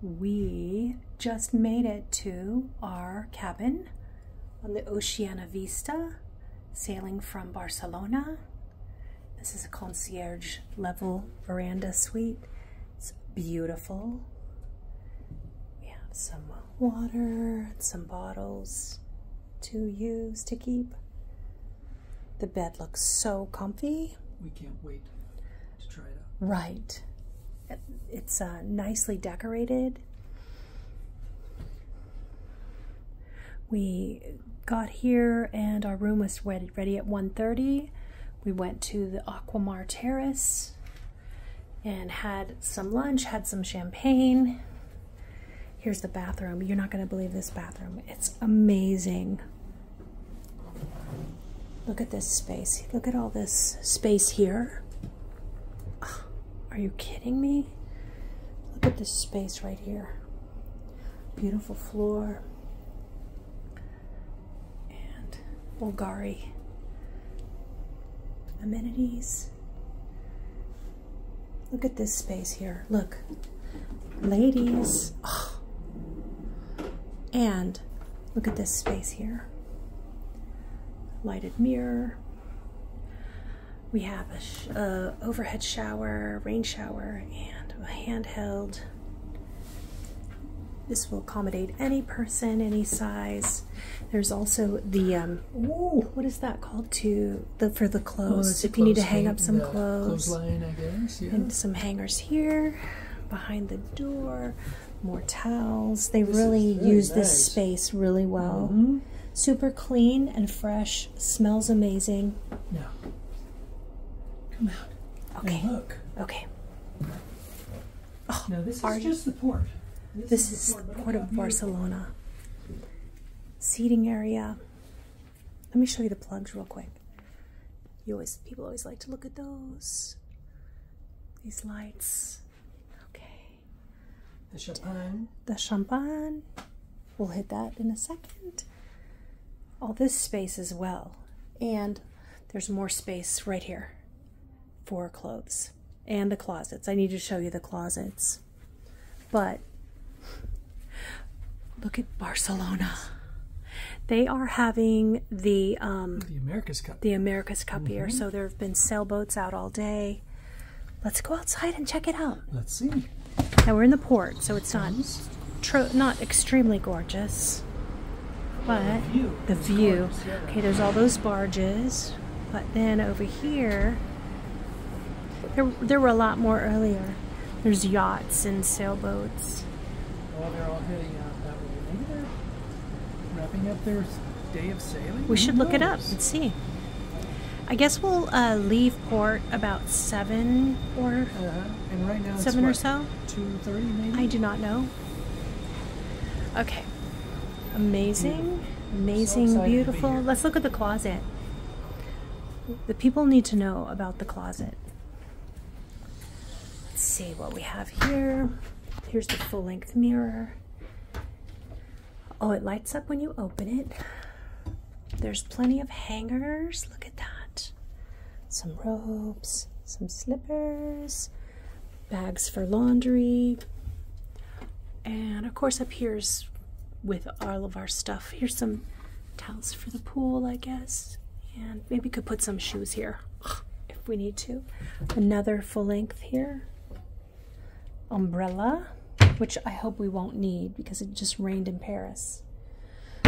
We just made it to our cabin on the Oceania Vista, sailing from Barcelona. This is a concierge level veranda suite. It's beautiful. We have some water, some bottles to use to keep. The bed looks so comfy. We can't wait to try it out. Right. It's nicely decorated. We got here and our room was ready at 1:30. We went to the Aquamar Terrace and had some lunch, had some champagne. Here's the bathroom. You're not going to believe this bathroom. It's amazing. Look at this space. Look at all this space here. Oh, are you kidding me? Look at this space right here. Beautiful floor. And Bulgari amenities. Look at this space here. Look. Ladies. Oh. And look at this space here. Lighted mirror. We have a overhead shower, rain shower, and a handheld. This will accommodate any person, any size. There's also the ooh, what is that called? For the clothes. If you need to hang up some clothes. Clothesline, I guess. Yeah. And some hangers here, behind the door. More towels. They really use this space really well. Mm-hmm. Super clean and fresh. Smells amazing. Now, come out. Okay. And look. Okay. Oh, now this is just the port. This is the port of Barcelona. Seating area. Let me show you the plugs real quick. People always like to look at those. These lights. Okay. The champagne. The champagne. We'll hit that in a second. All this space as well. And there's more space right here for clothes. And the closets. I need to show you the closets. But look at Barcelona. They are having the America's Cup. The America's Cup here. So there have been sailboats out all day. Let's go outside and check it out. Let's see. Now we're in the port, so it's not extremely gorgeous, but the view. Okay, there's all those barges, but then over here, there were a lot more earlier. There's yachts and sailboats. Oh, they're all heading out that way. Maybe they're wrapping up their day of sailing. We should look it up and see. I guess we'll leave port about 7 or and right now 7 it's or so. 2:30 maybe. I do not know. Okay, amazing, amazing, So beautiful. Let's look at the closet. The people need to know about the closet. Let's see what we have here. Here's the full-length mirror. Oh, it lights up when you open it. There's plenty of hangers. Look at that. Some robes, some slippers, bags for laundry. And of course up here's with all of our stuff. Here's some towels for the pool, I guess. And maybe we could put some shoes here if we need to. Another full length here. Umbrella, which I hope we won't need because it just rained in Paris.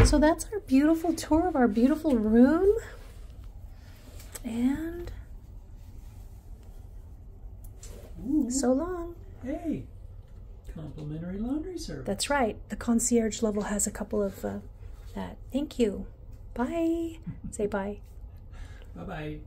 So that's our beautiful tour of our beautiful room. And so long. Hey, complimentary laundry service. That's right. The concierge level has a couple of that. Thank you. Bye. Say bye. Bye-bye.